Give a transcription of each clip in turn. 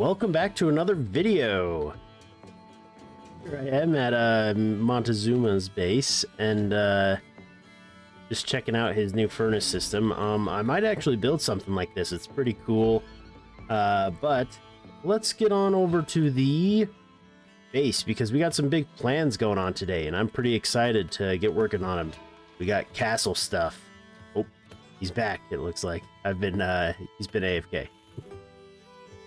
welcome back to another video. Here I am at Montezuma's base and just checking out his new furnace system. I might actually build something like this. It's pretty cool. But let's get on over to the base because we got some big plans going on today and I'm pretty excited to get working on them. We got castle stuff. Oh, he's back, it looks like. He's been AFK.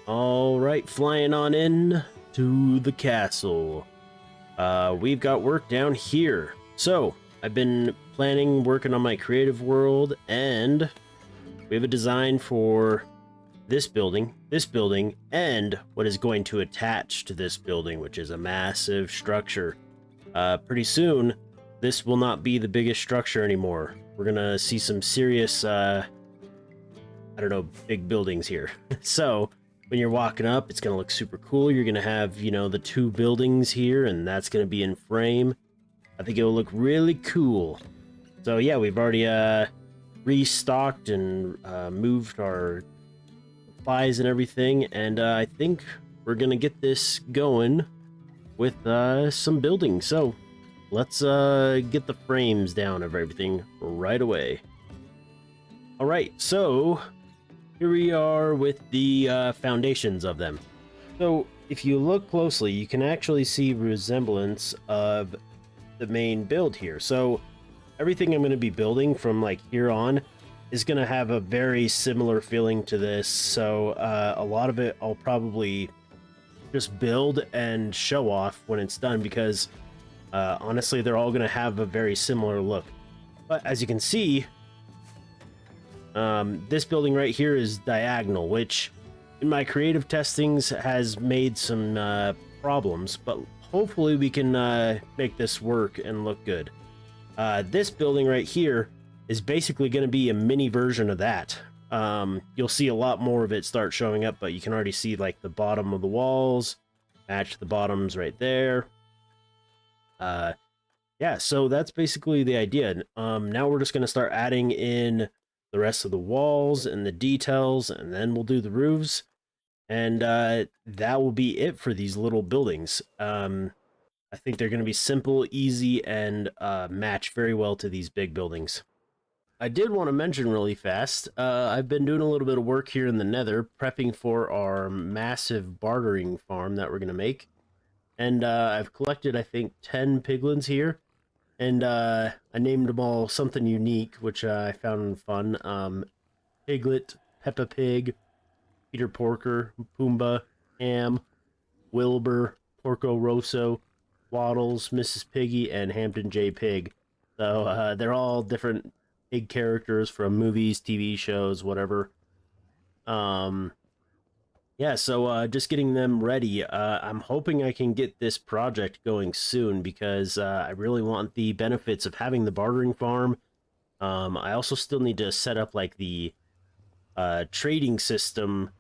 All right, flying on in to the castle. We've got work down here. So I've been working on my creative world, and we have a design for this building, and what is going to attach to this building, which is a massive structure. Pretty soon, this will not be the biggest structure anymore. We're gonna see some serious, I don't know, big buildings here. So when you're walking up, it's gonna look super cool. You're gonna have, you know, the two buildings here, and that's gonna be in frame. I think it'll look really cool. So yeah, we've already restocked and moved our supplies and everything, and I think we're gonna get this going with some building. So let's get the frames down of everything right away. All right, so here we are with the foundations of them. So if you look closely, you can actually see resemblance of the main build here. So everything I'm going to be building from like here on is going to have a very similar feeling to this. So a lot of it I'll probably just build and show off when it's done because honestly, they're all going to have a very similar look. But as you can see, this building right here is diagonal, which in my creative testings has made some problems, but hopefully we can make this work and look good. This building right here is basically going to be a mini version of that. You'll see a lot more of it start showing up, but you can already see like the bottom of the walls match the bottoms right there. Yeah, so that's basically the idea. Now we're just going to start adding in the rest of the walls and the details, and then we'll do the roofs, and that will be it for these little buildings. I think they're going to be simple, easy, and match very well to these big buildings. I did want to mention really fast, I've been doing a little bit of work here in the Nether, prepping for our massive bartering farm that we're going to make, and I've collected, I think, 10 piglins here. And I named them all something unique, which I found fun. Piglet, Peppa Pig, Peter Porker, Pumbaa, Ham, Wilbur, Porco Rosso, Waddles, Mrs. Piggy, and Hampton J. Pig. So they're all different pig characters from movies, TV shows, whatever. Yeah, so just getting them ready. I'm hoping I can get this project going soon because I really want the benefits of having the bartering farm. I also still need to set up like the trading system,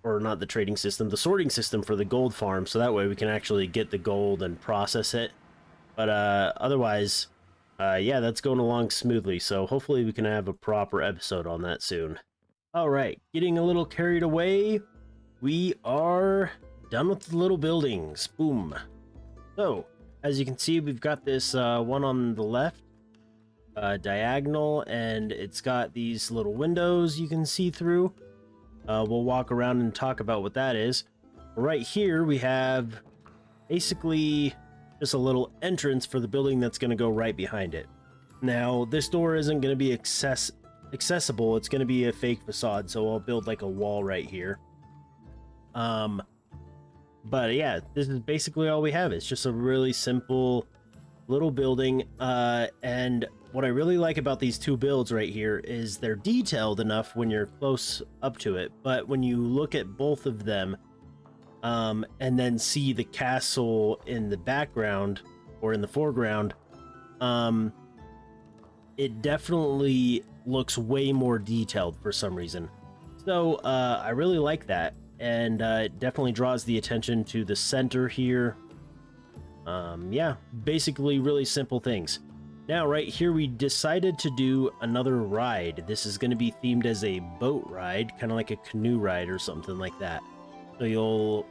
or not the trading system, the sorting system for the gold farm, so that way we can actually get the gold and process it. But otherwise, yeah, that's going along smoothly, so hopefully we can have a proper episode on that soon. All right, getting a little carried away. We are done with the little buildings. Boom. So, as you can see, we've got this one on the left, diagonal, and it's got these little windows you can see through. We'll walk around and talk about what that is. Right here, we have basically just a little entrance for the building that's going to go right behind it. Now, this door isn't going to be accessible. It's going to be a fake facade, so I'll build like a wall right here. But yeah, this is basically all we have. It's just a really simple little building. And what I really like about these two builds right here is they're detailed enough when you're close up to it. But when you look at both of them, and then see the castle in the background or in the foreground, it definitely looks way more detailed for some reason. So, I really like that. And it definitely draws the attention to the center here. Yeah, basically really simple things. Now, right here, we decided to do another ride. This is going to be themed as a boat ride, kind of like a canoe ride or something like that. So you'll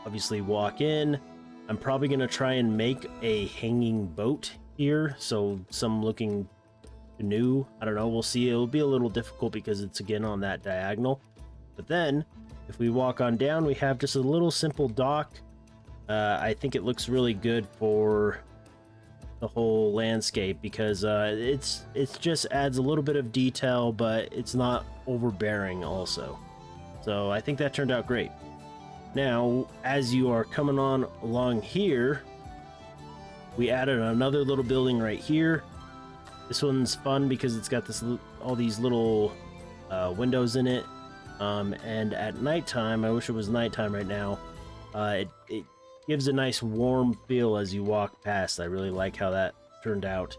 obviously walk in. I'm probably going to try and make a hanging boat here, so some looking new. I don't know, we'll see. It'll be a little difficult because it's again on that diagonal. But then, if we walk on down, we have just a little simple dock. I think it looks really good for the whole landscape because it's just adds a little bit of detail, but it's not overbearing also. So I think that turned out great. Now, as you are coming on along here, we added another little building right here. This one's fun because it's got all these little windows in it. And at nighttime, I wish it was nighttime right now, it gives a nice warm feel as you walk past. I really like how that turned out.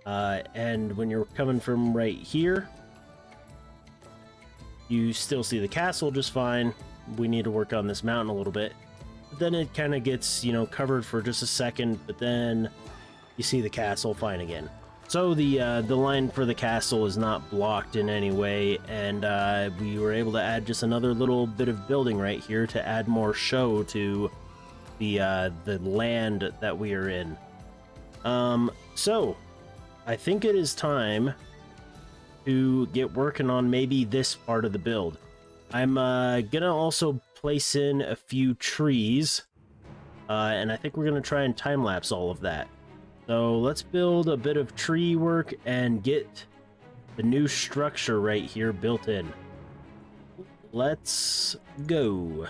And when you're coming from right here, you still see the castle just fine. We need to work on this mountain a little bit. But then it kind of gets, you know, covered for just a second, but then you see the castle fine again. So the line for the castle is not blocked in any way, and we were able to add just another little bit of building right here to add more show to the land that we are in. So I think it is time to get working on maybe this part of the build. I'm gonna also place in a few trees, and I think we're gonna try and time-lapse all of that. So let's build a bit of tree work and get the new structure right here built in. Let's go.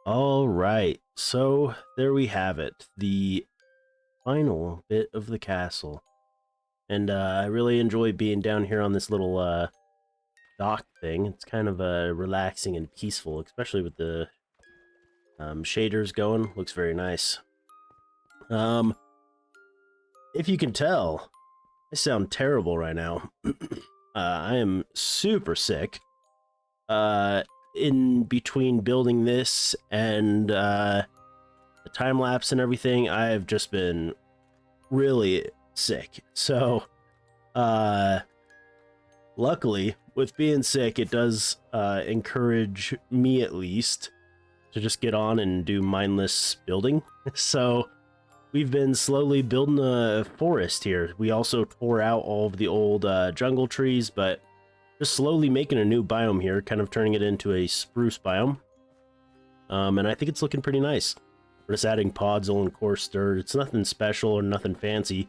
All right, so there we have it, the final bit of the castle. And I really enjoy being down here on this little dock thing. It's kind of relaxing and peaceful, especially with the shaders going. Looks very nice. If you can tell, I sound terrible right now. I am super sick. In between building this and the time lapse and everything, I have just been really sick. So, luckily, with being sick, it does encourage me at least to just get on and do mindless building. So we've been slowly building a forest here. We also tore out all of the old jungle trees, but just slowly making a new biome here, kind of turning it into a spruce biome. And I think it's looking pretty nice. We're just adding podzol and coarse dirt. It's nothing special or nothing fancy.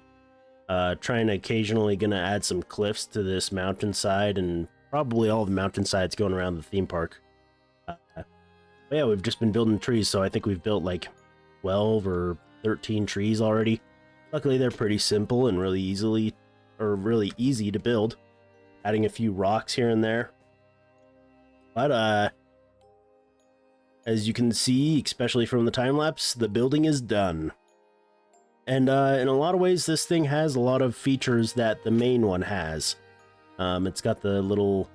Trying to occasionally gonna add some cliffs to this mountainside, and probably all the mountainsides going around the theme park. But yeah, we've just been building trees, so I think we've built like 12 or 13 trees already. Luckily, they're pretty simple and really easy to build. Adding a few rocks here and there. But as you can see, especially from the time lapse, the building is done. And in a lot of ways, this thing has a lot of features that the main one has. It's got the little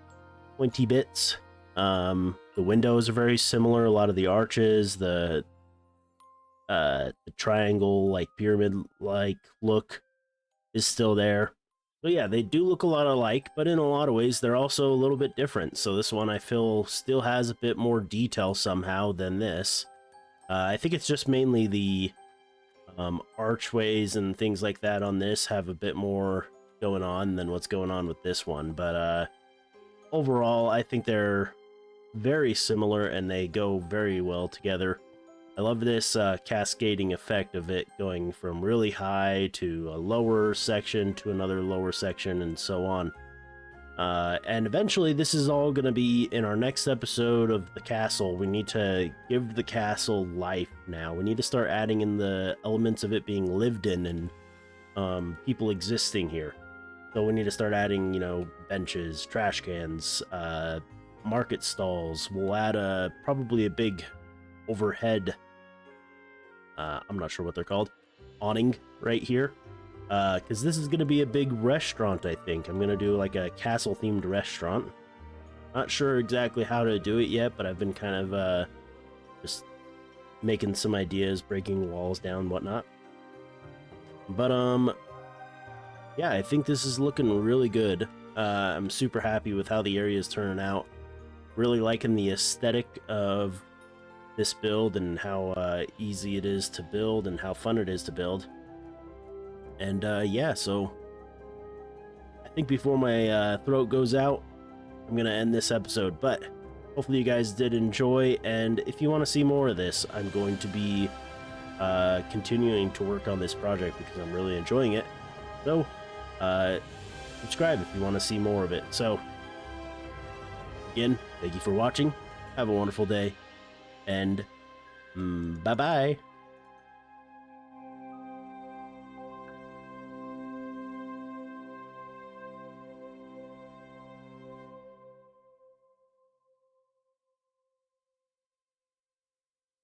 pointy bits. The windows are very similar. A lot of the arches, the triangle, like pyramid-like look is still there. So yeah, they do look a lot alike, but in a lot of ways, they're also a little bit different. So this one, I feel, still has a bit more detail somehow than this. I think it's just mainly the archways and things like that on this have a bit more going on than what's going on with this one. But overall, I think they're very similar and they go very well together. I love this cascading effect of it going from really high to a lower section to another lower section and so on. And eventually this is all going to be in our next episode of the castle. We need to give the castle life now. We need to start adding in the elements of it being lived in and people existing here. So we need to start adding, you know, benches, trash cans, market stalls. We'll add probably a big overhead, I'm not sure what they're called, awning right here. Because this is going to be a big restaurant, I think. I'm going to do like a castle-themed restaurant. Not sure exactly how to do it yet, but I've been kind of just making some ideas, breaking walls down, whatnot. But, yeah, I think this is looking really good. I'm super happy with how the area is turning out. Really liking the aesthetic of this build and how easy it is to build and how fun it is to build. And yeah, so I think before my throat goes out, I'm going to end this episode. But hopefully you guys did enjoy, and if you want to see more of this, I'm going to be continuing to work on this project because I'm really enjoying it. So subscribe if you want to see more of it. So again, thank you for watching. Have a wonderful day, and bye-bye.